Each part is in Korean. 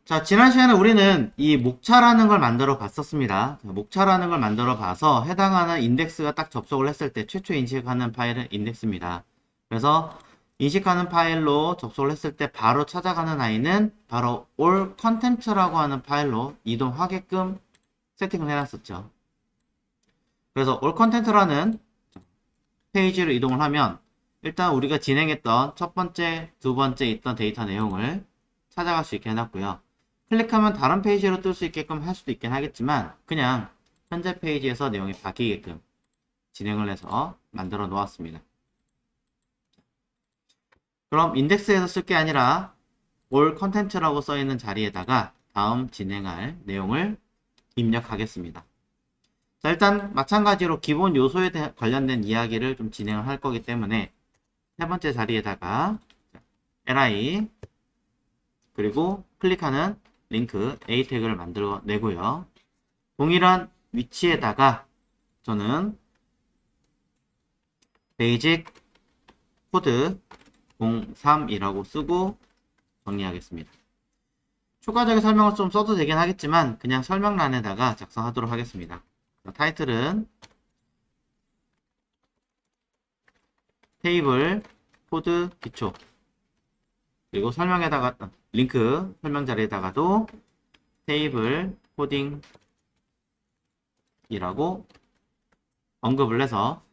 자, 지난 시간에 우리는 이 목차라는 걸 만들어 봤었습니다. 목차라는 걸 만들어 봐서 해당하는 인덱스가 딱 접속을 했을 때 최초 인식하는 파일은 인덱스입니다. 그래서 인식하는 파일로 접속을 했을 때 바로 찾아가는 아이는 바로 all content라고 하는 파일로 이동하게끔 세팅을 해놨었죠. 그래서 all content라는 페이지로 이동을 하면 일단 우리가 진행했던 첫 번째, 두 번째 있던 데이터 내용을 찾아갈 수 있게 해놨고요. 클릭하면 다른 페이지로 뜰 수 있게끔 할 수도 있긴 하겠지만 그냥 현재 페이지에서 내용이 바뀌게끔 진행을 해서 만들어 놓았습니다. 그럼 인덱스에서 쓸 게 아니라 all content라고 써 있는 자리에다가 다음 진행할 내용을 입력하겠습니다. 자, 일단 마찬가지로 기본 요소에 관련된 이야기를 좀 진행을 할 거기 때문에 세 번째 자리에다가 li 그리고 클릭하는 링크 A 태그를 만들어 내고요. 동일한 위치에다가 저는 베이직 코드 03이라고 쓰고 정리하겠습니다. 추가적인 설명을 좀 써도 되긴 하겠지만 그냥 설명란에다가 작성하도록 하겠습니다. 타이틀은 테이블 코드 기초 그리고 설명에다가 링크 설명 자리에다가도 테이블 코딩이라고 언급을 해서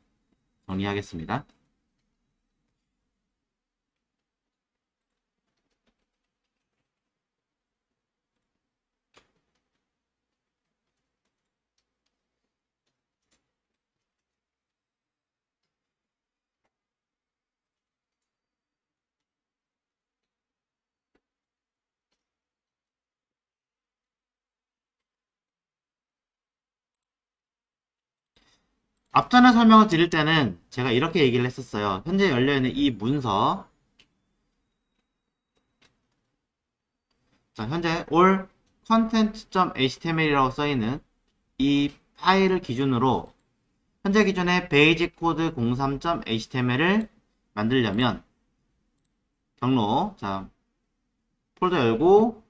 정리하겠습니다. 앞전에 설명을 드릴 때는 제가 이렇게 얘기를 했었어요. 현재 열려있는 이 문서, 자, 현재 all content.html이라고 써있는 이 파일을 기준으로 현재 기준의 베이직 코드 03.html을 만들려면 경로, 자, 폴더 열고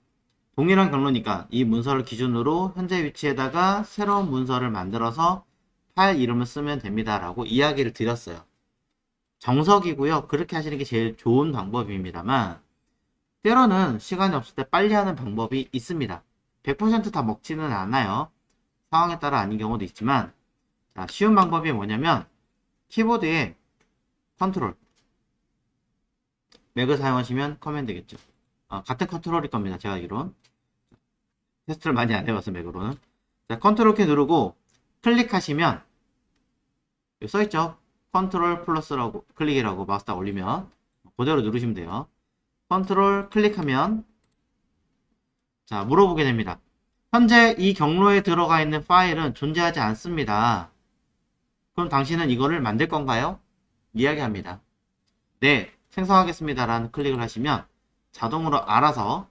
동일한 경로니까 이 문서를 기준으로 현재 위치에다가 새로운 문서를 만들어서 파일 이름을 쓰면 됩니다 라고 이야기를 드렸어요. 정석이고요. 그렇게 하시는 게 제일 좋은 방법입니다만 때로는 시간이 없을 때 빨리 하는 방법이 있습니다. 100%다 먹지는 않아요. 상황에 따라 아닌 경우도 있지만 자, 쉬운 방법이 뭐냐면 키보드에 컨트롤 맥을 사용하시면 커맨드겠죠. 같은 컨트롤일 겁니다. 제가 알기론 테스트를 많이 안 해봐서 맥으로는 자, 컨트롤 키 누르고 클릭하시면 여기 써있죠. 컨트롤 플러스라고 클릭이라고 마우스 딱 올리면 그대로 누르시면 돼요. 컨트롤 클릭하면 자 물어보게 됩니다. 현재 이 경로에 들어가 있는 파일은 존재하지 않습니다. 그럼 당신은 이거를 만들 건가요? 이야기합니다. 네, 생성하겠습니다 라는 클릭을 하시면 자동으로 알아서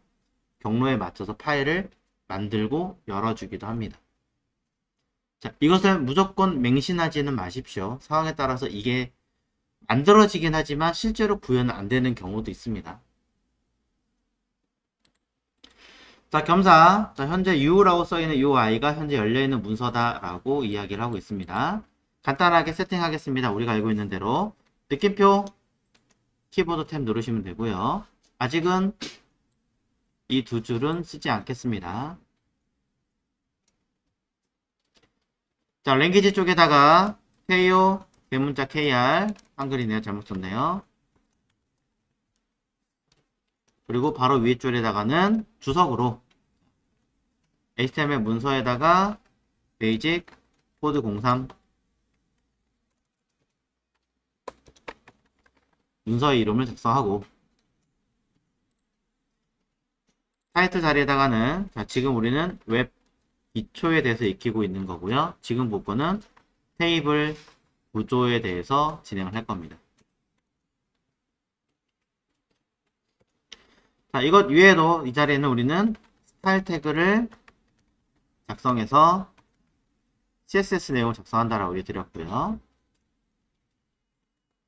경로에 맞춰서 파일을 만들고 열어주기도 합니다. 자, 이것은 무조건 맹신하지는 마십시오. 상황에 따라서 이게 만들어지긴 하지만 실제로 구현은 안 되는 경우도 있습니다. 자, 겸사. 자, 현재 U라고 써있는 이 아이가 현재 열려있는 문서다라고 이야기를 하고 있습니다. 간단하게 세팅하겠습니다. 우리가 알고 있는 대로. 느낌표 키보드 탭 누르시면 되고요. 아직은 이 두 줄은 쓰지 않겠습니다. 자, 랭귀지 쪽에다가 KO, 대문자 KR, 한글이네요. 잘못 썼네요. 그리고 바로 위에 줄에다가는 주석으로 HTML 문서에다가 베이직 코드 03 문서의 이름을 작성하고 타이틀 자리에다가는 자, 지금 우리는 웹 기초에 대해서 익히고 있는 거고요. 지금 부분은 테이블 구조에 대해서 진행을 할 겁니다. 자, 이것 위에도 이 자리에는 우리는 스타일 태그를 작성해서 CSS 내용을 작성한다라고 얘기드렸고요.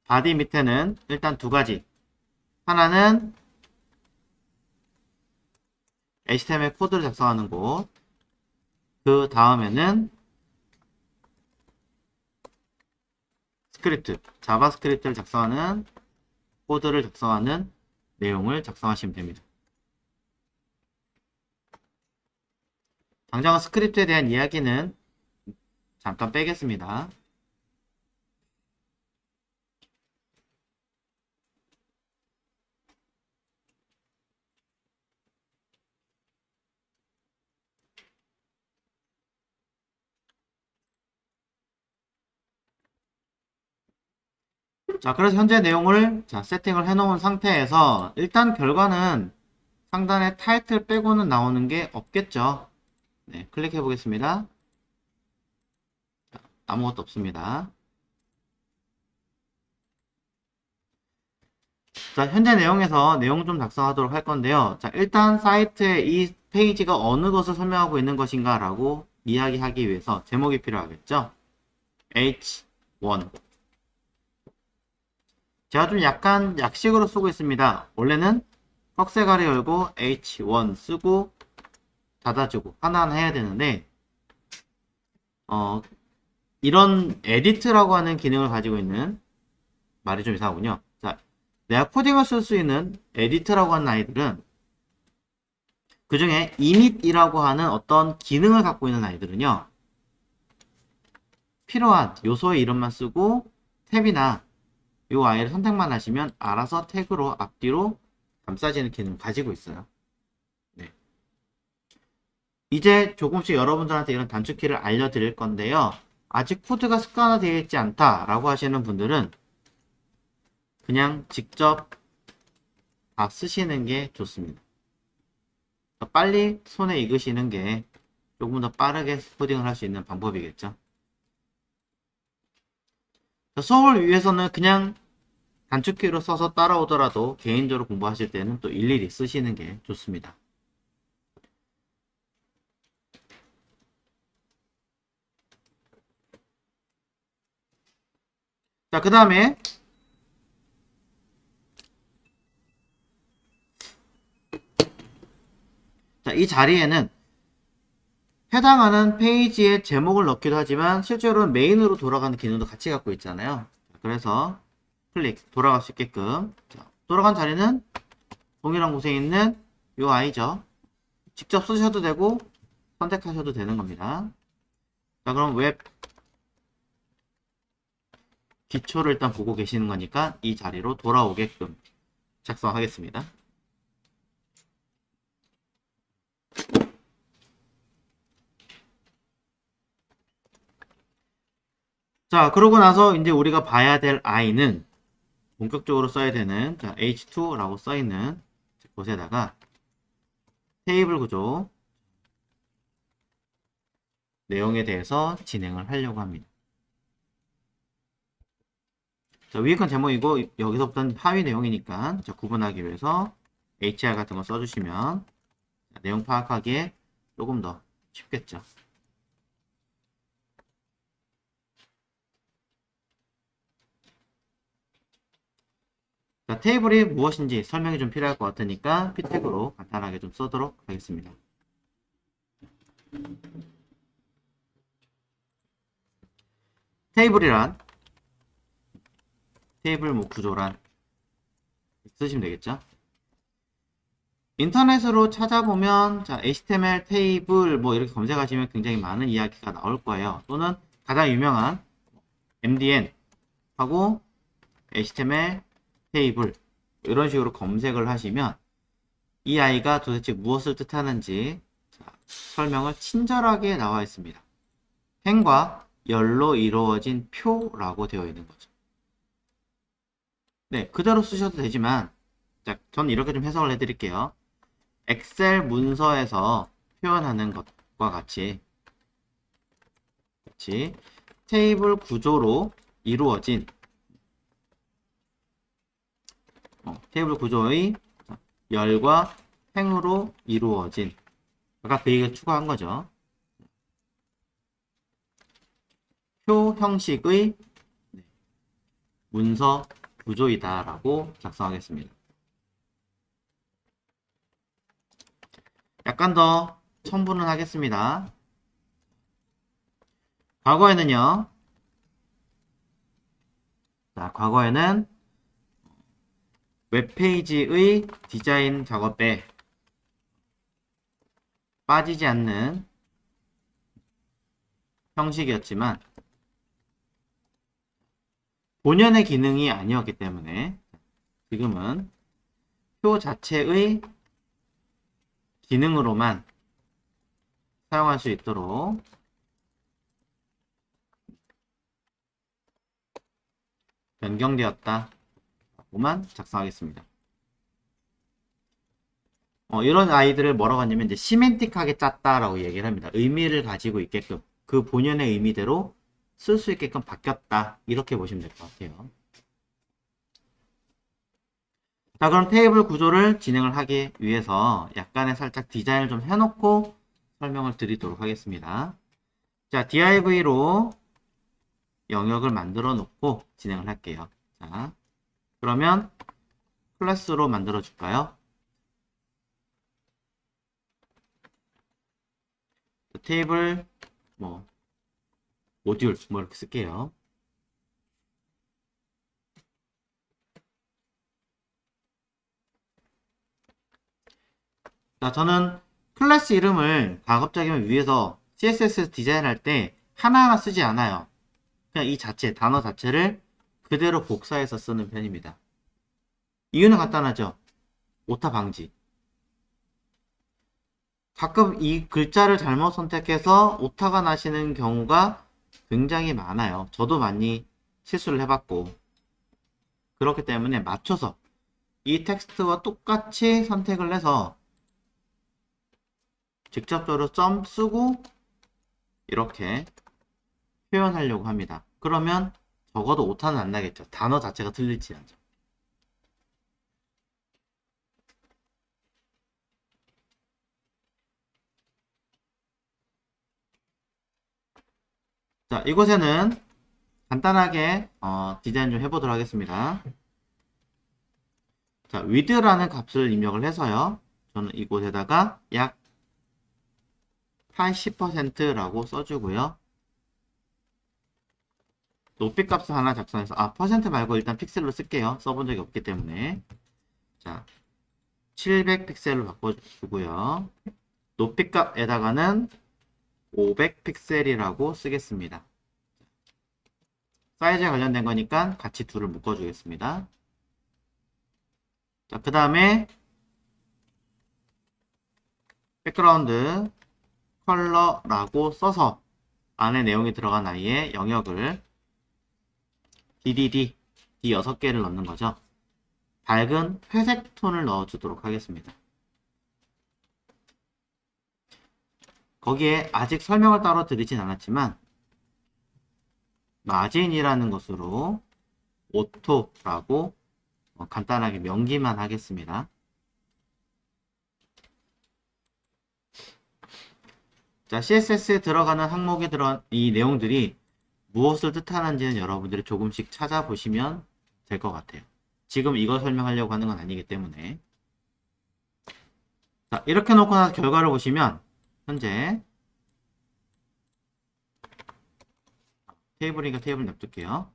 바디 밑에는 일단 두 가지. 하나는 HTML 코드를 작성하는 곳, 그 다음에는 스크립트, 자바스크립트를 작성하는 코드를 작성하는 내용을 작성하시면 됩니다. 당장 스크립트에 대한 이야기는 잠깐 빼겠습니다. 자, 그래서 현재 내용을 세팅을 해놓은 상태에서 일단 결과는 상단에 타이틀 빼고는 나오는 게 없겠죠. 네, 클릭해 보겠습니다. 아무것도 없습니다. 자, 현재 내용에서 내용 좀 작성하도록 할 건데요. 자, 일단 사이트에 이 페이지가 어느 것을 설명하고 있는 것인가 라고 이야기하기 위해서 제목이 필요하겠죠. H1. 제가 좀 약간 약식으로 쓰고 있습니다. 원래는 꺽쇠가리 열고 H1 쓰고 닫아주고 하나하나 해야 되는데 이런 에디트라고 하는 기능을 가지고 있는, 말이 좀 이상하군요. 자, 내가 코딩을 쓸 수 있는 에디트라고 하는 아이들은, 그 중에 init이라고 하는 어떤 기능을 갖고 있는 아이들은요, 필요한 요소의 이름만 쓰고 탭이나 요 아이를 선택만 하시면 알아서 태그로 앞뒤로 감싸지는 기능을 가지고 있어요. 네. 이제 조금씩 여러분들한테 이런 단축키를 알려드릴 건데요. 아직 코드가 습관화되어 있지 않다라고 하시는 분들은 그냥 직접 다 쓰시는 게 좋습니다. 빨리 손에 익으시는 게 조금 더 빠르게 코딩을 할 수 있는 방법이겠죠. 수업을 위해서는 그냥 단축키로 써서 따라오더라도 개인적으로 공부하실 때는 또 일일이 쓰시는 게 좋습니다. 자, 그 다음에 이 자리에는 해당하는 페이지의 제목을 넣기도 하지만 실제로는 메인으로 돌아가는 기능도 같이 갖고 있잖아요. 그래서 클릭, 돌아갈 수 있게끔. 자, 돌아간 자리는 동일한 곳에 있는 요 아이죠. 직접 쓰셔도 되고 선택하셔도 되는 겁니다. 자, 그럼 웹 기초를 일단 보고 계시는 거니까 이 자리로 돌아오게끔 작성하겠습니다. 자, 그러고 나서 이제 우리가 봐야 될 i는 본격적으로 써야 되는 h2라고 써있는 곳에다가 테이블 구조 내용에 대해서 진행을 하려고 합니다. 자, 위에 건 제목이고 여기서부터는 하위 내용이니까 구분하기 위해서 HR 같은 거 써주시면 내용 파악하기에 조금 더 쉽겠죠. 자, 테이블이 무엇인지 설명이 좀 필요할 것 같으니까 p택으로 간단하게 좀 써도록 하겠습니다. 테이블이란, 테이블 구조란 쓰시면 되겠죠. 인터넷으로 찾아보면 HTML 테이블 이렇게 검색하시면 굉장히 많은 이야기가 나올 거예요. 또는 가장 유명한 MDN 하고 HTML 테이블 이런 식으로 검색을 하시면 이 아이가 도대체 무엇을 뜻하는지 설명을 친절하게 나와 있습니다. 행과 열로 이루어진 표라고 되어 있는 거죠. 네, 그대로 쓰셔도 되지만 전 이렇게 좀 해석을 해드릴게요. 엑셀 문서에서 표현하는 것과 같이 테이블 구조로 이루어진 테이블 구조의 열과 행으로 이루어진, 아까 그 얘기를 추가한 거죠. 표 형식의 문서 구조이다 라고 작성하겠습니다. 약간 더 첨부는 하겠습니다. 과거에는요. 자, 과거에는 웹페이지의 디자인 작업에 빠지지 않는 형식이었지만 본연의 기능이 아니었기 때문에 지금은 표 자체의 기능으로만 사용할 수 있도록 변경되었다 라고만 작성하겠습니다. 이런 아이들을 뭐라고 하냐면 이제 시멘틱하게 짰다라고 얘기를 합니다. 의미를 가지고 있게끔 그 본연의 의미대로 쓸 수 있게끔 바뀌었다 이렇게 보시면 될 것 같아요. 자, 그럼 테이블 구조를 진행을 하기 위해서 약간의 살짝 디자인을 좀 해놓고 설명을 드리도록 하겠습니다. 자, div로 영역을 만들어 놓고 진행을 할게요. 자, 그러면 클래스로 만들어 줄까요? 테이블 뭐 모듈 뭐 이렇게 쓸게요. 자, 저는 클래스 이름을 가급적이면 위에서 CSS 디자인할 때 하나하나 쓰지 않아요. 그냥 이 자체, 단어 자체를 그대로 복사해서 쓰는 편입니다. 이유는 간단하죠. 오타 방지. 가끔 이 글자를 잘못 선택해서 오타가 나시는 경우가 굉장히 많아요. 저도 많이 실수를 해봤고. 그렇기 때문에 맞춰서 이 텍스트와 똑같이 선택을 해서 직접적으로 점 쓰고 이렇게 표현하려고 합니다. 그러면 적어도 오타는 안 나겠죠. 단어 자체가 틀리지 않죠. 자, 이곳에는 간단하게 디자인 좀 해보도록 하겠습니다. 자, width라는 값을 입력을 해서요. 저는 이곳에다가 약 80%라고 써주고요. 높이 값을 하나 작성해서 퍼센트 말고 일단 픽셀로 쓸게요. 써본 적이 없기 때문에. 자, 700 픽셀로 바꿔주고요. 높이 값에다가는 500 픽셀이라고 쓰겠습니다. 사이즈에 관련된 거니까 같이 둘을 묶어주겠습니다. 자, 그 다음에 백그라운드 컬러라고 써서 안에 내용이 들어간 아이의 영역을 DDD D 6개를 넣는 거죠. 밝은 회색 톤을 넣어주도록 하겠습니다. 거기에 아직 설명을 따로 드리진 않았지만 마진이라는 것으로 오토라고 간단하게 명기만 하겠습니다. 자, CSS에 들어가는 항목에 들어간 이 내용들이 무엇을 뜻하는지는 여러분들이 조금씩 찾아보시면 될 것 같아요. 지금 이걸 설명하려고 하는 건 아니기 때문에. 자, 이렇게 놓고 나서 결과를 보시면 현재 테이블이니까 테이블 냅둘게요.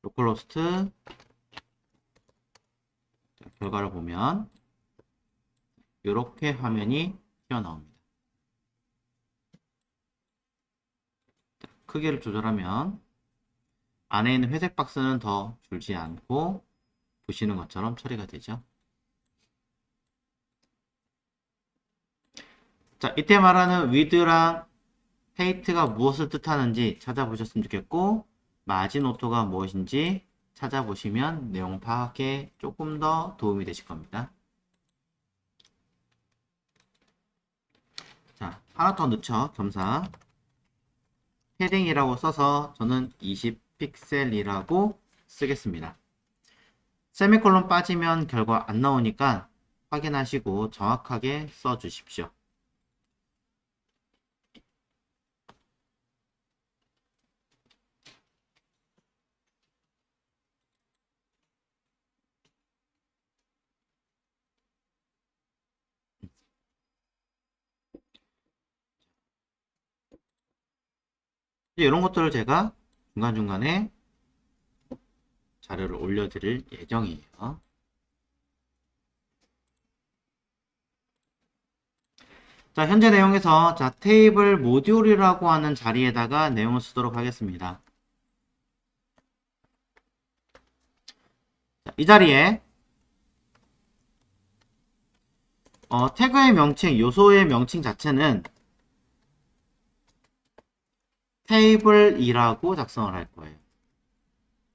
로컬호스트 결과를 보면 이렇게 화면이 튀어나옵니다. 크기를 조절하면 안에 있는 회색 박스는 더 줄지 않고 보시는 것처럼 처리가 되죠. 자, 이때 말하는 width랑 height가 무엇을 뜻하는지 찾아보셨으면 좋겠고 마진 오토가 무엇인지 찾아보시면 내용 파악에 조금 더 도움이 되실 겁니다. 자, 하나 더 넣죠. 겸사 패딩이라고 써서 저는 20픽셀이라고 쓰겠습니다. 세미콜론 빠지면 결과 안 나오니까 확인하시고 정확하게 써주십시오. 이런 것들을 제가 중간중간에 자료를 올려드릴 예정이에요. 자, 현재 내용에서 자, 테이블 모듈이라고 하는 자리에다가 내용을 쓰도록 하겠습니다. 자, 이 자리에 태그의 명칭, 요소의 명칭 자체는 테이블이라고 작성을 할 거예요.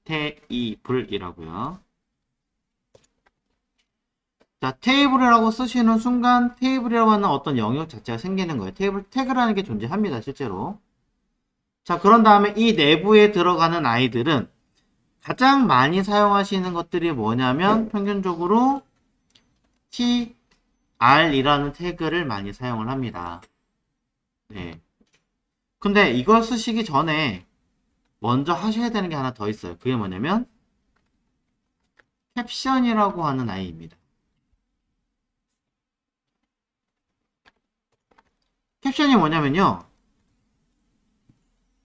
테이블이라고요. 자, 테이블이라고 쓰시는 순간 테이블이라고 하는 어떤 영역 자체가 생기는 거예요. 테이블 태그라는 게 존재합니다, 실제로. 자, 그런 다음에 이 내부에 들어가는 아이들은 가장 많이 사용하시는 것들이 뭐냐면 평균적으로 tr이라는 태그를 많이 사용을 합니다. 네. 근데 이걸 쓰시기 전에 먼저 하셔야 되는 게 하나 더 있어요. 그게 뭐냐면 캡션이라고 하는 아이입니다. 캡션이 뭐냐면요.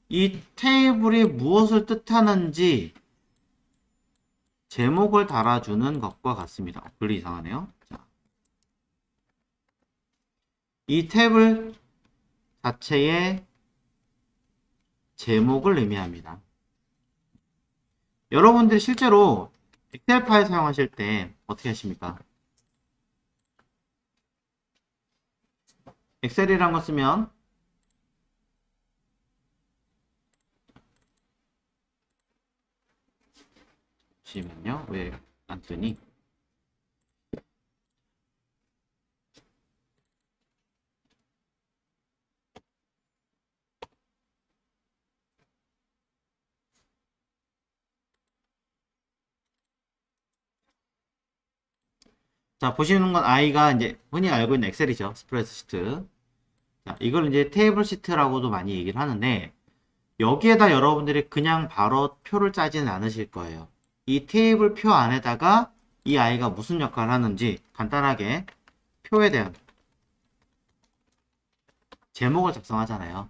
이 테이블이 무엇을 뜻하는지 제목을 달아주는 것과 같습니다. 글이 이상하네요. 자, 이 테이블 자체의 제목을 의미합니다. 여러분들이 실제로 엑셀 파일 사용하실 때 어떻게 하십니까? 엑셀이란 거 쓰면 잠시만요. 왜 안 뜨니? 자, 보시는 건 I가 이제 흔히 알고 있는 엑셀이죠. 스프레드시트. 자, 이걸 이제 테이블 시트라고도 많이 얘기를 하는데 여기에다 여러분들이 그냥 바로 표를 짜지는 않으실 거예요. 이 테이블 표 안에다가 이 아이가 무슨 역할을 하는지 간단하게 표에 대한 제목을 작성하잖아요.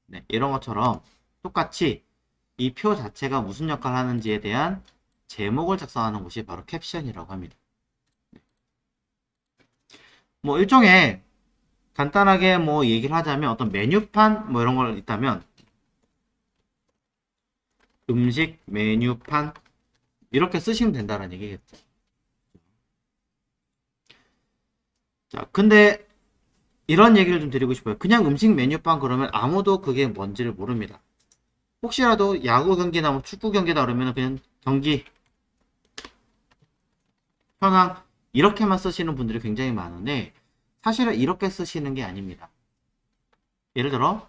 네, 이런 것처럼 똑같이 이 표 자체가 무슨 역할을 하는지에 대한 제목을 작성하는 것이 바로 캡션이라고 합니다. 뭐 일종의 간단하게 뭐 얘기를 하자면 어떤 메뉴판 뭐 이런 걸 있다면 음식 메뉴판 이렇게 쓰시면 된다는 얘기겠죠. 자, 근데 이런 얘기를 좀 드리고 싶어요. 그냥 음식 메뉴판 그러면 아무도 그게 뭔지를 모릅니다. 혹시라도 야구 경기나 뭐 축구 경기다 그러면 그냥 경기 현황 이렇게만 쓰시는 분들이 굉장히 많은데 사실은 이렇게 쓰시는 게 아닙니다. 예를 들어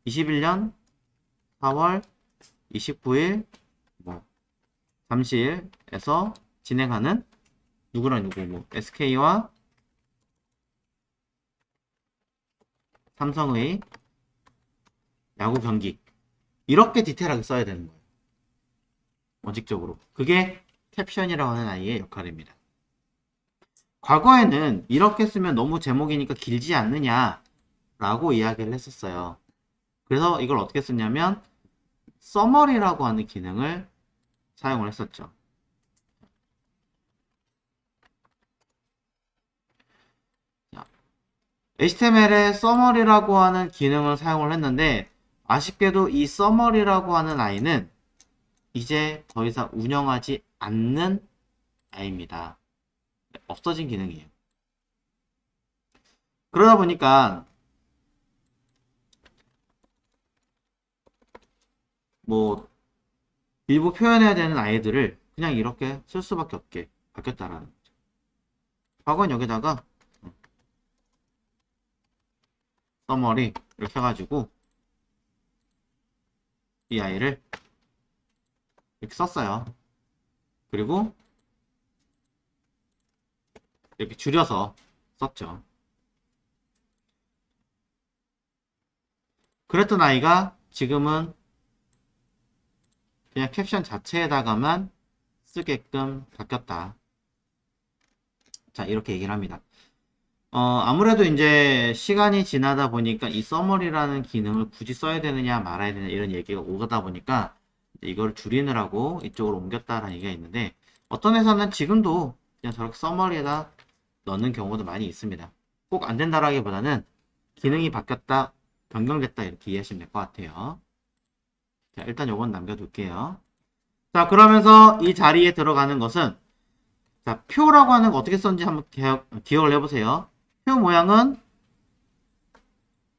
21년 4월 29일 뭐 잠실에서 진행하는 누구랑 누구 뭐 SK와 삼성의 야구 경기 이렇게 디테일하게 써야 되는 거예요. 원칙적으로 그게 캡션이라고 하는 아이의 역할입니다. 과거에는 이렇게 쓰면 너무 제목이니까 길지 않느냐 라고 이야기를 했었어요. 그래서 이걸 어떻게 쓰냐면 서머리라고 하는 기능을 사용을 했었죠. HTML에 서머리라고 하는 기능을 사용을 했는데 아쉽게도 이 서머리라고 하는 아이는 이제 더 이상 운영하지 않는 아이입니다. 없어진 기능이에요. 그러다 보니까 뭐 일부 표현해야 되는 아이들을 그냥 이렇게 쓸 수밖에 없게 바뀌었다라는 거죠. 과거는 여기다가 서머리 이렇게 해가지고 이 아이를 이렇게 썼어요. 그리고 이렇게 줄여서 썼죠. 그랬던 아이가 지금은 그냥 캡션 자체에다가만 쓰게끔 바뀌었다. 자, 이렇게 얘기를 합니다. 아무래도 이제 시간이 지나다 보니까 이 서머리라는 기능을 굳이 써야 되느냐 말아야 되느냐 이런 얘기가 오가다 보니까 이걸 줄이느라고 이쪽으로 옮겼다라는 얘기가 있는데 어떤 회사는 지금도 그냥 저렇게 서머리에다 넣는 경우도 많이 있습니다. 꼭 안 된다라기보다는 기능이 바뀌었다, 변경됐다 이렇게 이해하시면 될 것 같아요. 자, 일단 요건 남겨둘게요. 자, 그러면서 이 자리에 들어가는 것은 자, 표라고 하는 거 어떻게 썼는지 한번 기억을 해보세요. 표 모양은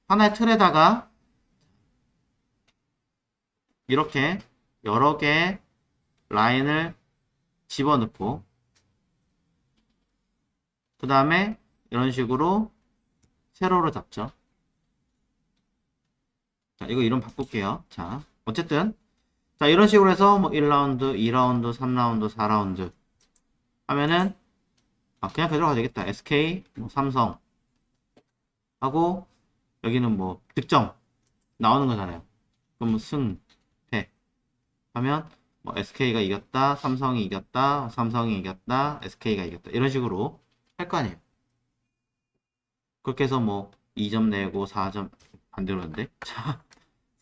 하나의 틀에다가 이렇게 여러 개의 라인을 집어넣고 그 다음에 이런 식으로 세로로 잡죠. 자, 이거 이름 바꿀게요. 자, 어쨌든 자, 이런 식으로 해서 뭐 1라운드, 2라운드, 3라운드, 4라운드 하면은 그냥 그대로 가도 되겠다. SK, 뭐 삼성 하고 여기는 뭐 득점 나오는 거잖아요. 그럼 승, 패 하면 뭐 SK가 이겼다, 삼성이 이겼다, 삼성이 이겼다, SK가 이겼다 이런 식으로 할 거 아니에요. 그렇게 해서 뭐 2점 내고 4점 반대로인데 자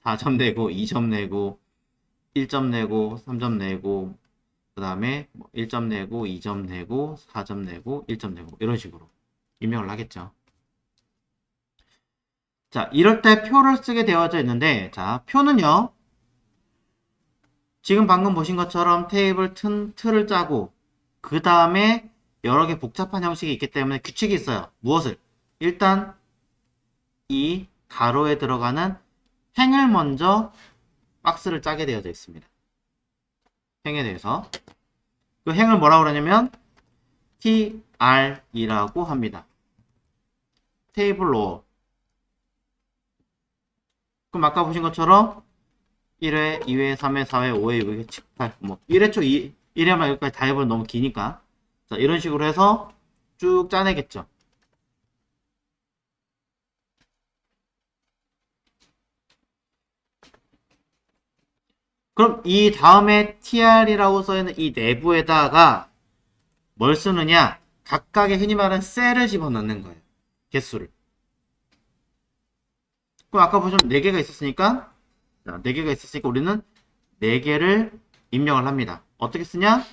4점 내고 2점 내고 1점 내고 3점 내고 그 다음에 뭐 1점 내고 2점 내고 4점 내고 1점 내고 이런 식으로 임명을 하겠죠. 자, 이럴 때 표를 쓰게 되어져 있는데 자, 표는요. 지금 방금 보신 것처럼 테이블 틀을 짜고 그 다음에 여러 개 복잡한 형식이 있기 때문에 규칙이 있어요. 무엇을? 일단 이 가로에 들어가는 행을 먼저 박스를 짜게 되어져 있습니다. 행에 대해서 그 행을 뭐라고 그러냐면 TR이라고 합니다. 테이블 로어. 그럼 아까 보신 것처럼 1회, 2회, 3회, 4회, 5회, 6회, 7, 8, 뭐 1회 초 1회만 여기까지 다 해보면 너무 기니까 자, 이런 식으로 해서 쭉 짜내겠죠. 그럼 이 다음에 tr이라고 써있는 이 내부에다가 뭘 쓰느냐? 각각의 흔히 말하는 셀을 집어넣는 거예요. 개수를. 그럼 아까 보시면 4개가 있었으니까 4개가 있었으니까 우리는 4개를 입력을 합니다. 어떻게 쓰냐?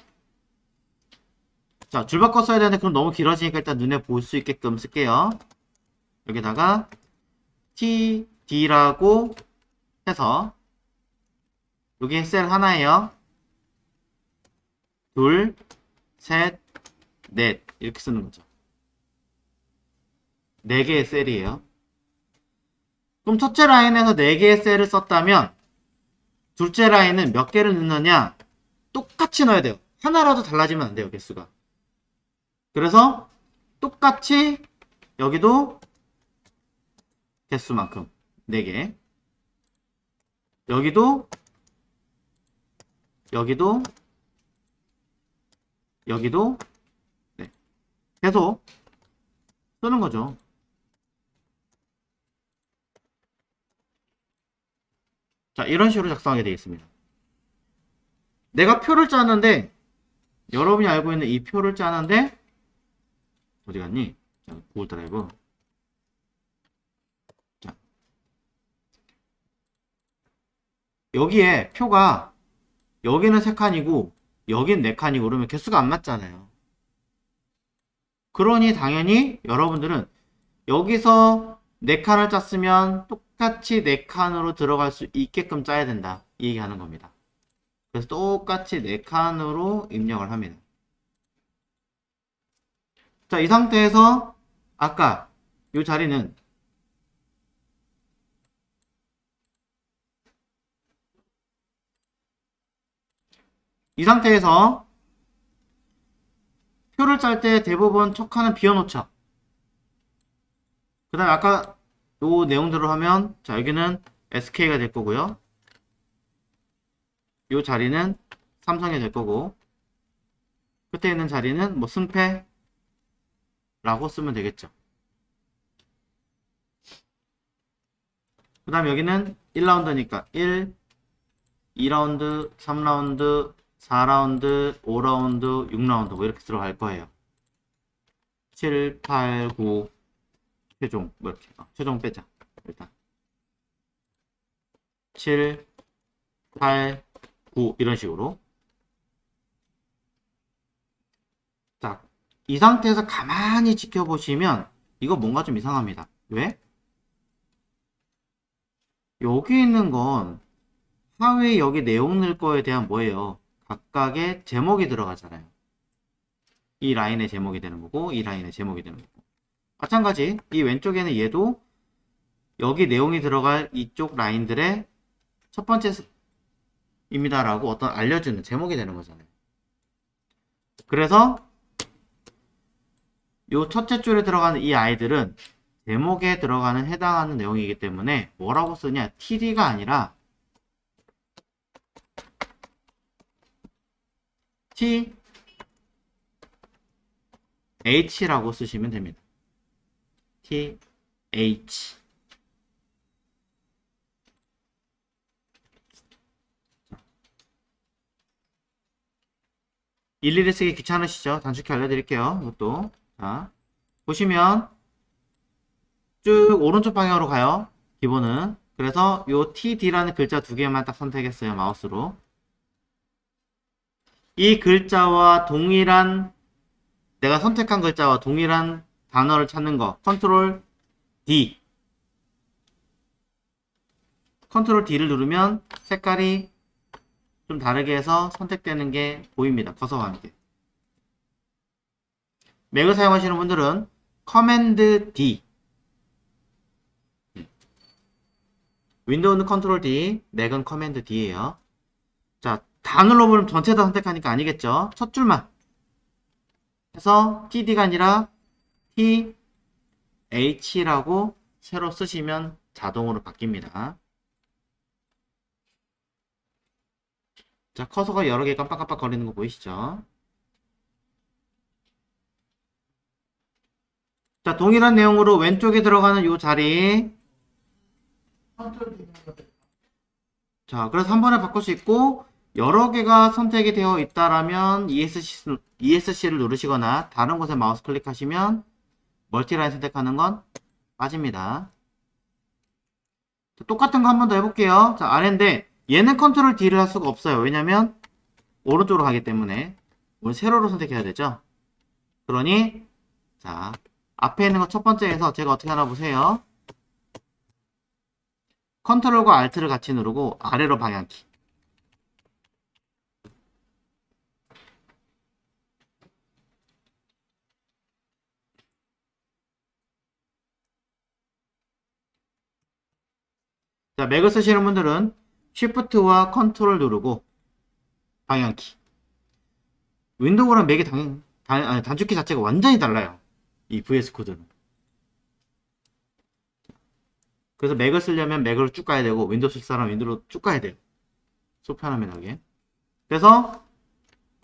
자, 줄 바꿔 써야 되는데 그럼 너무 길어지니까 일단 눈에 볼 수 있게끔 쓸게요. 여기다가 td라고 해서 여기 셀 하나예요. 둘, 셋, 넷 이렇게 쓰는 거죠. 4개의 셀이에요. 그럼 첫째 라인에서 4개의 셀을 썼다면 둘째 라인은 몇 개를 넣느냐? 똑같이 넣어야 돼요. 하나라도 달라지면 안 돼요, 개수가. 그래서 똑같이 여기도 개수만큼 4개 여기도 네. 계속 쓰는 거죠. 자, 이런 식으로 작성하게 되어 있습니다. 내가 표를 짜는데 여러분이 알고 있는 이 표를 짜는데 어디 갔니? 자, 구글 드라이브. 자, 여기에 표가 여기는 3칸이고 여긴 4칸이고 그러면 개수가 안 맞잖아요. 그러니 당연히 여러분들은 여기서 4칸을 짰으면 똑같이 4칸으로 들어갈 수 있게끔 짜야 된다. 이 얘기하는 겁니다. 그래서 똑같이 4칸으로 입력을 합니다. 자, 이 상태에서 아까 이 자리는 이 상태에서 표를 짤 때 대부분 첫 칸은 비워놓죠. 그 다음에 아까 요 내용대로 하면 자, 여기는 SK가 될 거고요. 요 자리는 삼성이 될 거고 끝에 있는 자리는 뭐 승패라고 쓰면 되겠죠. 그 다음 여기는 1라운드니까 1, 2라운드, 3라운드, 4라운드, 5라운드, 6라운드 뭐 이렇게 들어갈 거예요. 7, 8, 9 최종 뭐 이렇게 최종 빼자. 일단 7, 8, 9 이런 식으로. 자, 이 상태에서 가만히 지켜보시면 이거 뭔가 좀 이상합니다. 왜? 여기 있는 건 하위 여기 내용 넣을 거에 대한 뭐예요? 각각의 제목이 들어가잖아요. 이 라인의 제목이 되는 거고 이 라인의 제목이 되는 거고. 마찬가지 이 왼쪽에는 얘도 여기 내용이 들어갈 이쪽 라인들의 첫 번째 입니다라고 어떤 알려주는 제목이 되는 거잖아요. 그래서 요 첫째 줄에 들어가는 이 아이들은 제목에 들어가는 해당하는 내용이기 때문에 뭐라고 쓰냐? td가 아니라 th라고 쓰시면 됩니다. th. 일일이 쓰기 귀찮으시죠? 단축키 알려드릴게요. 이것도. 자, 보시면 쭉 오른쪽 방향으로 가요. 기본은. 그래서 요 TD라는 글자 두 개만 딱 선택했어요. 마우스로. 이 글자와 동일한 내가 선택한 글자와 동일한 단어를 찾는 거. 컨트롤 D. 컨트롤 D를 누르면 색깔이 좀 다르게 해서 선택되는 게 보입니다. 커서와 함께. 맥을 사용하시는 분들은 커맨드 D. 윈도우는 컨트롤 D, 맥은 커맨드 D예요. 자, 다 눌러보면 전체 다 선택하니까 아니겠죠? 첫 줄만 해서 TD가 아니라 TH라고 새로 쓰시면 자동으로 바뀝니다. 자, 커서가 여러 개 깜빡깜빡 거리는 거 보이시죠? 자, 동일한 내용으로 왼쪽에 들어가는 이 자리. 자, 그래서 한 번에 바꿀 수 있고 여러 개가 선택이 되어 있다라면 ESC를 누르시거나 다른 곳에 마우스 클릭하시면 멀티라인 선택하는 건 빠집니다. 자, 똑같은 거 한 번 더 해볼게요. 자, 아래인데 얘는 컨트롤 D를 할 수가 없어요. 왜냐면 오른쪽으로 가기 때문에 오늘 세로로 선택해야 되죠. 그러니 자, 앞에 있는 거 첫 번째에서 제가 어떻게 하나 보세요. 컨트롤과 알트를 같이 누르고 아래로 방향키. 자, 맥을 쓰시는 분들은 Shift와 컨트롤 누르고 방향키. 윈도우랑 맥이 단축키 자체가 완전히 달라요. 이 VS 코드는. 그래서 맥을 쓰려면 맥으로 쭉 가야 되고 윈도우 쓸 사람 윈도우로 쭉 가야 돼요. 속 편하면 하게. 그래서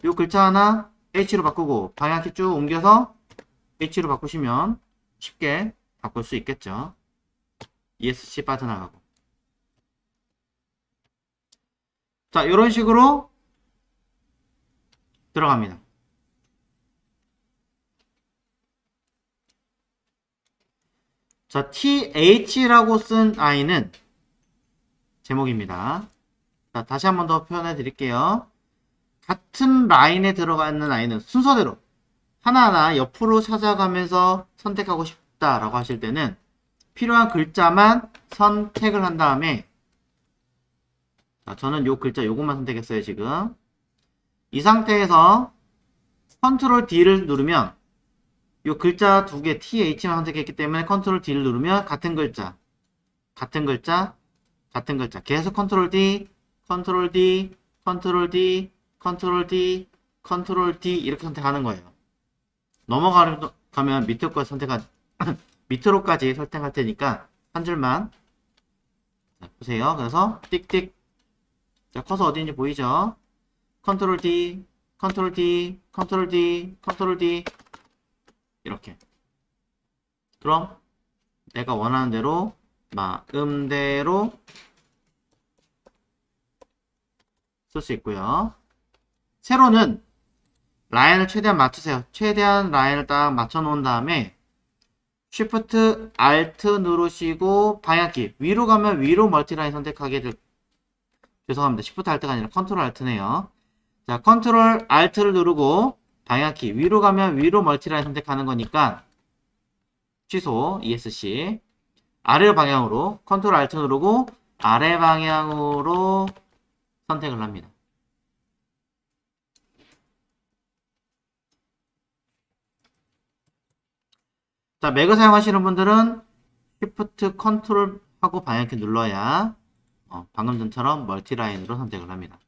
이 글자 하나 H로 바꾸고 방향키 쭉 옮겨서 H로 바꾸시면 쉽게 바꿀 수 있겠죠. ESC 빠져나가고. 자, 이런 식으로 들어갑니다. 자, TH라고 쓴 아이는 제목입니다. 자, 다시 한 번 더 표현해 드릴게요. 같은 라인에 들어가 있는 아이는 순서대로 하나하나 옆으로 찾아가면서 선택하고 싶다라고 하실 때는 필요한 글자만 선택을 한 다음에 자, 저는 요 글자 요것만 선택했어요, 지금. 이 상태에서 컨트롤 D를 누르면 요 글자 두 개 TH만 선택했기 때문에 컨트롤 D를 누르면 같은 글자 계속 컨트롤 D, 컨트롤 D, 컨트롤 D, 컨트롤 D, 컨트롤 D 이렇게 선택하는 거예요. 넘어가면 밑으로까지 밑으로까지 설정할 테니까 한 줄만 자, 보세요. 그래서 띡띡 자, 커서 어디인지 보이죠? 컨트롤 D, 컨트롤 D, 컨트롤 D, 컨트롤 D 이렇게. 그럼 내가 원하는 대로 마음대로 쓸 수 있고요. 세로는 라인을 최대한 맞추세요. 최대한 라인을 딱 맞춰 놓은 다음에 Shift Alt 누르시고 방향키 위로 가면 위로 멀티라인 선택하게 될 죄송합니다. Shift Alt가 아니라 Ctrl Alt네요. 자, Ctrl Alt를 누르고 방향키 위로 가면 위로 멀티라인 선택하는 거니까 취소 ESC 아래 방향으로 Ctrl Alt 누르고 아래 방향으로 선택을 합니다. 자, 맥을 사용하시는 분들은 Shift Ctrl 하고 방향키 눌러야 방금 전처럼 멀티라인으로 선택을 합니다.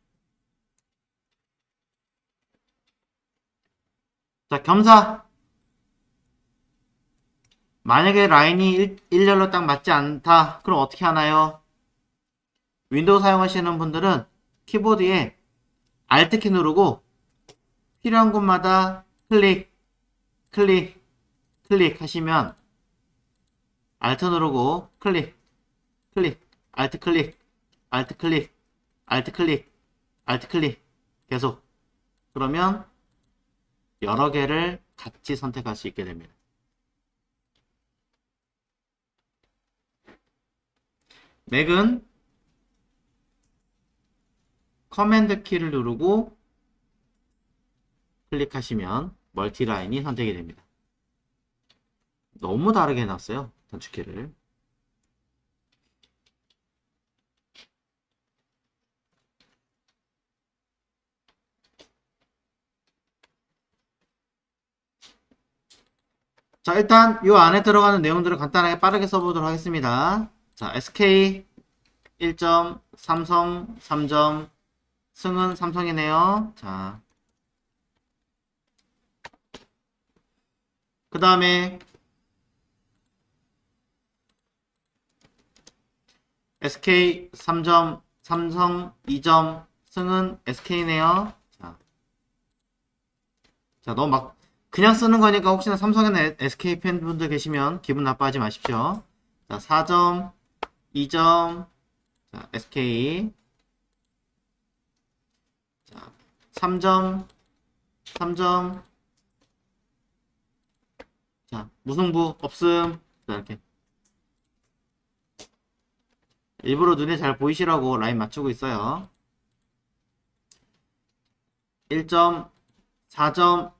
자, 겸사 만약에 라인이 일렬로 딱 맞지 않다. 그럼 어떻게 하나요? 윈도우 사용하시는 분들은 키보드에 Alt키 누르고 필요한 곳마다 클릭, 클릭, 클릭 하시면 Alt 누르고 클릭, 클릭, Alt 클릭, Alt 클릭, Alt 클릭, Alt 클릭 계속 그러면 여러 개를 같이 선택할 수 있게 됩니다. 맥은 커맨드 키를 누르고 클릭하시면 멀티라인이 선택이 됩니다. 너무 다르게 해놨어요. 단축키를. 자, 일단 이 안에 들어가는 내용들을 간단하게 빠르게 써보도록 하겠습니다. 자, SK 1점, 삼성 3점, 승은 삼성이네요. 자, 그 다음에 SK 3점, 삼성 2점, 승은 SK네요. 자, 너무 막 그냥 쓰는 거니까 혹시나 삼성이나 SK 팬분들 계시면 기분 나빠하지 마십시오. 자, 4점, 2점, 자, SK. 자, 3점, 3점. 자, 무승부 없음. 자, 이렇게. 일부러 눈에 잘 보이시라고 라인 맞추고 있어요. 1점, 4점,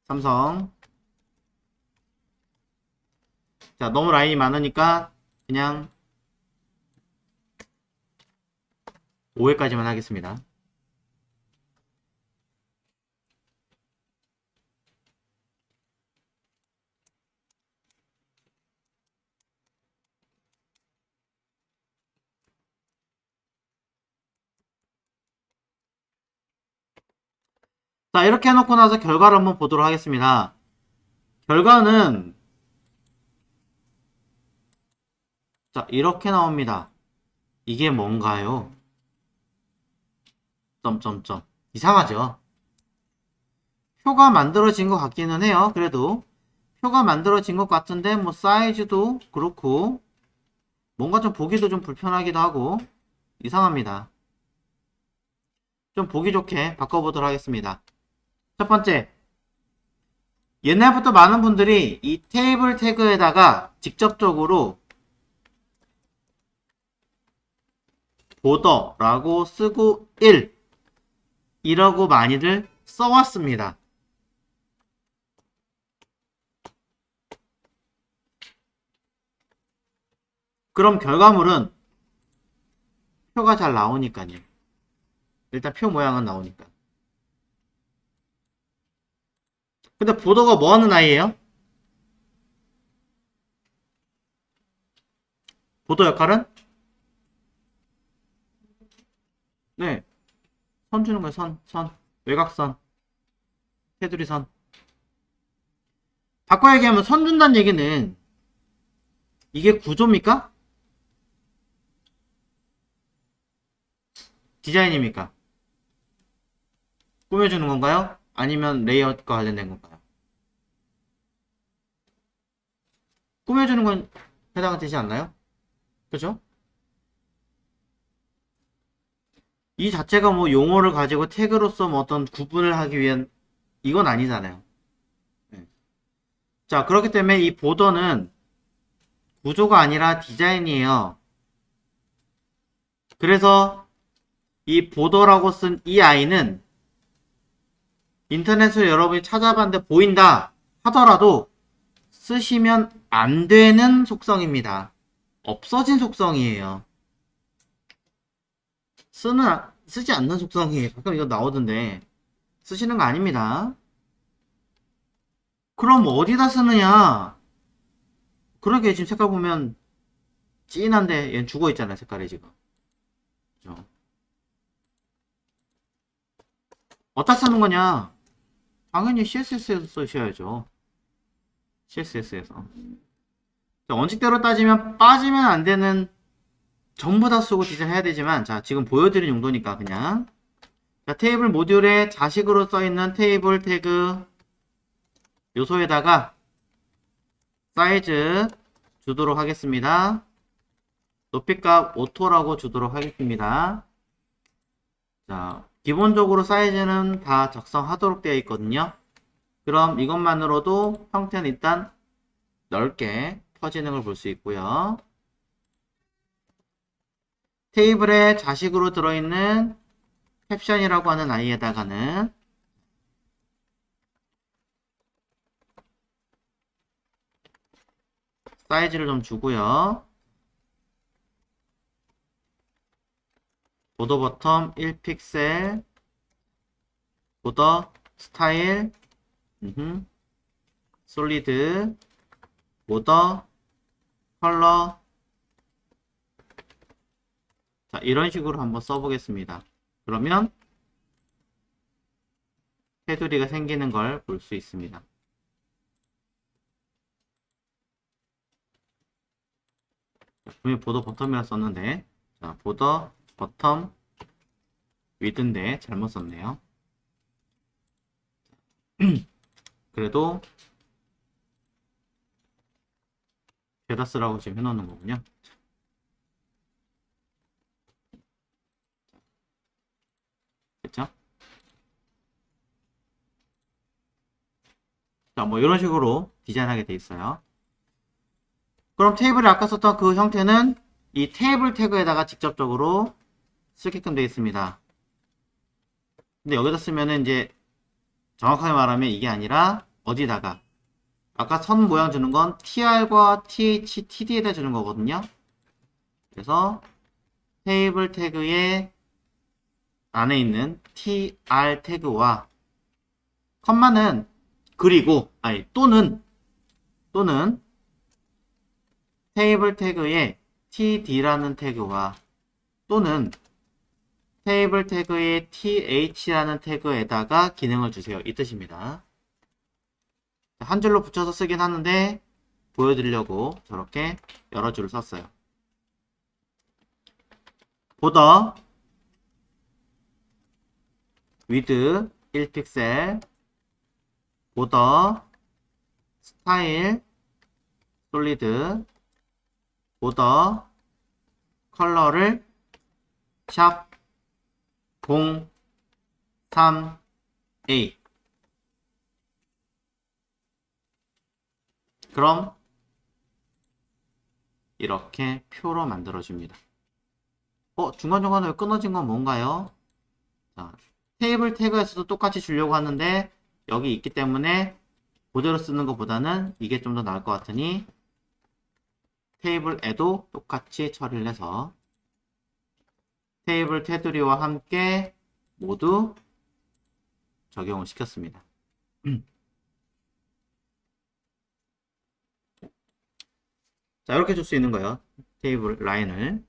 삼성. 자, 너무 라인이 많으니까 그냥 5회까지만 하겠습니다. 자, 이렇게 해놓고 나서 결과를 한번 보도록 하겠습니다. 결과는 자, 이렇게 나옵니다. 이게 뭔가요? 점점점. 이상하죠? 표가 만들어진 것 같기는 해요. 그래도 표가 만들어진 것 같은데 뭐 사이즈도 그렇고 뭔가 좀 보기도 좀 불편하기도 하고 이상합니다. 좀 보기 좋게 바꿔보도록 하겠습니다. 첫 번째, 옛날부터 많은 분들이 이 테이블 태그에다가 직접적으로 보더라고 쓰고 1 이라고 많이들 써왔습니다. 그럼 결과물은 표가 잘 나오니까요. 일단 표 모양은 나오니까. 근데 보더가 뭐 하는 아이예요? 보더 역할은? 네. 선 주는 거예요. 선. 외곽선. 테두리 선. 바꿔 얘기하면 선 준다는 얘기는 이게 구조입니까? 디자인입니까? 꾸며주는 건가요? 아니면 레이아웃과 관련된 건가요? 꾸며주는 건 해당되지 않나요? 그죠? 이 자체가 뭐 용어를 가지고 태그로서 뭐 어떤 구분을 하기 위한 이건 아니잖아요. 네. 자, 그렇기 때문에 이 보더는 구조가 아니라 디자인이에요. 그래서 이 보더라고 쓴 이 아이는 인터넷을 여러분이 찾아봤는데 보인다 하더라도 쓰시면 안 되는 속성입니다. 없어진 속성이에요. 쓰지 않는 속성이에요. 가끔 이거 나오던데 쓰시는 거 아닙니다. 그럼 어디다 쓰느냐? 그러게 지금 색깔 보면 진한데 얘는 죽어 있잖아요. 색깔이 지금. 그죠? 어디다 쓰는 거냐? 당연히 CSS에서 쓰셔야죠. CSS에서. 원칙대로 따지면 빠지면 안 되는 전부 다 쓰고 디자인해야 되지만, 자, 지금 보여드린 용도니까 그냥. 자, 테이블 모듈에 자식으로 써있는 테이블 태그 요소에다가 사이즈 주도록 하겠습니다. 높이값 오토라고 주도록 하겠습니다. 자, 기본적으로 사이즈는 다 작성하도록 되어 있거든요. 그럼 이것만으로도 형태는 일단 넓게 퍼지는 걸 볼 수 있고요. 테이블에 자식으로 들어있는 캡션이라고 하는 아이에다가는 사이즈를 좀 주고요. 보더 버텀 1픽셀, 보더 스타일, 솔리드, 보더, 컬러. 자, 이런 식으로 한번 써보겠습니다. 그러면 테두리가 생기는 걸 볼 수 있습니다. 분명히 보더 버텀이라 썼는데, 자, 보더 버텀 위드인데 잘못 썼네요. 그래도 죄다 쓰라고 지금 해놓는 거군요. 됐죠? 자, 뭐 이런 식으로 디자인하게 돼 있어요. 그럼 테이블에 아까 썼던 그 형태는 이 테이블 태그에다가 직접적으로 쓰게끔 되어 있습니다. 근데 여기다 쓰면은 이제 정확하게 말하면 이게 아니라 어디다가 아까 선 모양 주는 건 tr과 th, td에다 주는 거거든요. 그래서 테이블 태그의 안에 있는 tr 태그와 컴마는 그리고 아니 또는 테이블 태그의 td라는 태그와 또는 테이블 태그의 th라는 태그에다가 기능을 주세요. 이 뜻입니다. 한 줄로 붙여서 쓰긴 하는데 보여드리려고 저렇게 여러 줄을 썼어요. 보더 위드 1픽셀, 보더 스타일 솔리드, 보더 컬러를 샵 03A. 그럼 이렇게 표로 만들어줍니다. 중간중간에 끊어진 건 뭔가요? 자, 테이블 태그에서도 똑같이 주려고 하는데 여기 있기 때문에 그대로 쓰는 것보다는 이게 좀 더 나을 것 같으니 테이블에도 똑같이 처리를 해서 테이블 테두리와 함께 모두 적용을 시켰습니다. 자, 이렇게 줄 수 있는 거예요. 테이블 라인을.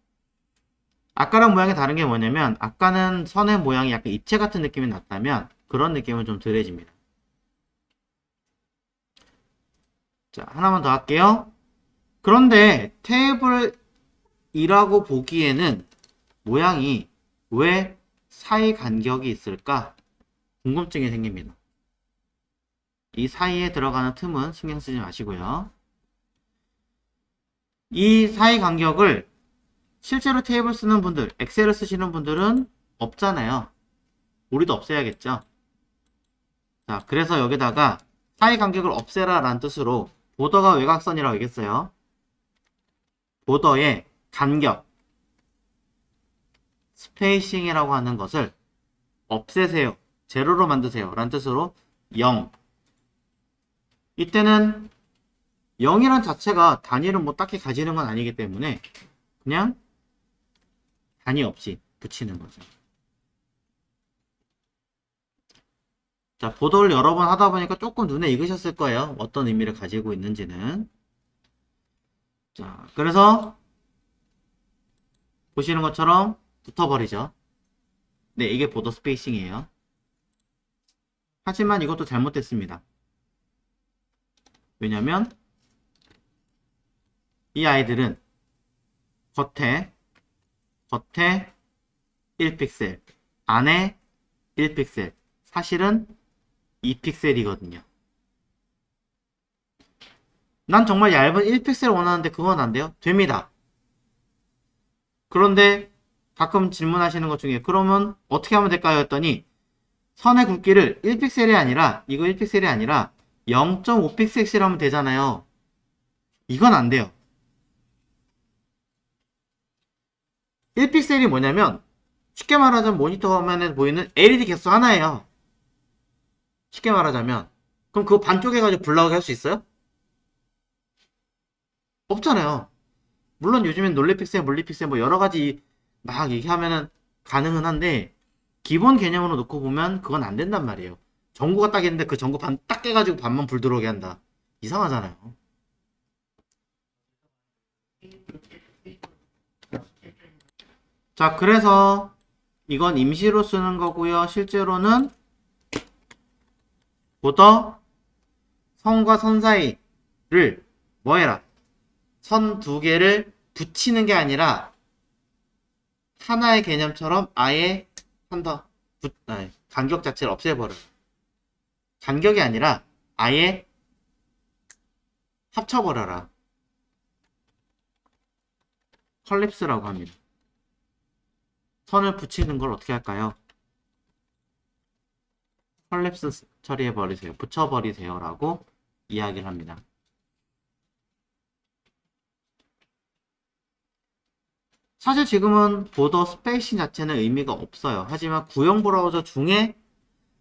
아까랑 모양이 다른 게 뭐냐면 아까는 선의 모양이 약간 입체 같은 느낌이 났다면 그런 느낌은 좀 덜해집니다. 자, 하나만 더 할게요. 그런데 테이블이라고 보기에는 모양이 왜 사이 간격이 있을까? 궁금증이 생깁니다. 이 사이에 들어가는 틈은 신경 쓰지 마시고요. 이 사이 간격을 실제로 테이블 쓰는 분들, 엑셀을 쓰시는 분들은 없잖아요. 우리도 없애야겠죠. 자, 그래서 여기다가 사이 간격을 없애라 라는 뜻으로 보더가 외곽선이라고 얘기했어요. 보더의 간격, 스페이싱이라고 하는 것을 없애세요. 제로로 만드세요. 라는 뜻으로 0. 이때는 0이란 자체가 단위를 뭐 딱히 가지는 건 아니기 때문에 그냥 단위 없이 붙이는 거죠. 자, 보도를 여러 번 하다 보니까 조금 눈에 익으셨을 거예요. 어떤 의미를 가지고 있는지는. 자, 그래서 보시는 것처럼 붙어버리죠. 네, 이게 보더 스페이싱이에요. 하지만 이것도 잘못됐습니다. 왜냐면 이 아이들은 겉에 1픽셀, 안에 1픽셀, 사실은 2픽셀이거든요. 난 정말 얇은 1픽셀 원하는데 그건 안 돼요? 됩니다. 그런데 가끔 질문하시는 것 중에 그러면 어떻게 하면 될까요? 했더니 선의 굵기를 1픽셀이 아니라 이거 1픽셀이 아니라 0.5픽셀씩 하면 되잖아요. 이건 안 돼요. 1픽셀이 뭐냐면 쉽게 말하자면 모니터 화면에 보이는 LED 개수 하나예요. 쉽게 말하자면 그럼 그거 반쪽 해가지고 블락을 할 수 있어요? 없잖아요. 물론 요즘엔 논리픽셀, 물리픽셀 뭐 여러가지 막 얘기하면은 가능은 한데 기본 개념으로 놓고 보면 그건 안 된단 말이에요. 전구가 딱 있는데 그 전구 반 딱 깨가지고 반만 불 들어오게 한다. 이상하잖아요. 자, 그래서 이건 임시로 쓰는 거고요. 실제로는 보더 선과 선 사이를 뭐 해라? 선 두 개를 붙이는 게 아니라 하나의 개념처럼 아예 간격 자체를 없애버려. 간격이 아니라 아예 합쳐버려라. 컬립스라고 합니다. 선을 붙이는 걸 어떻게 할까요? 컬립스 처리해버리세요. 붙여버리세요. 라고 이야기를 합니다. 사실 지금은 보더 스페이싱 자체는 의미가 없어요. 하지만 구형 브라우저 중에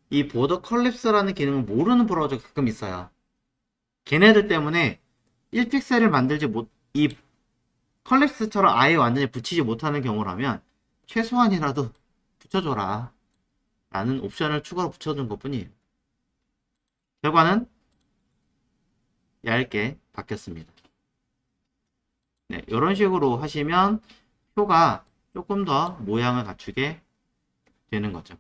이 보더 컬립스라는 기능을 모르는 브라우저가 가끔 있어요. 걔네들 때문에 1픽셀을 만들지 이 컬립스처럼 아예 완전히 붙이지 못하는 경우라면 최소한이라도 붙여줘라 라는 옵션을 추가로 붙여준 것 뿐이에요. 결과는 얇게 바뀌었습니다. 네, 이런 식으로 하시면 표가 조금 더 모양을 갖추게 되는 거죠.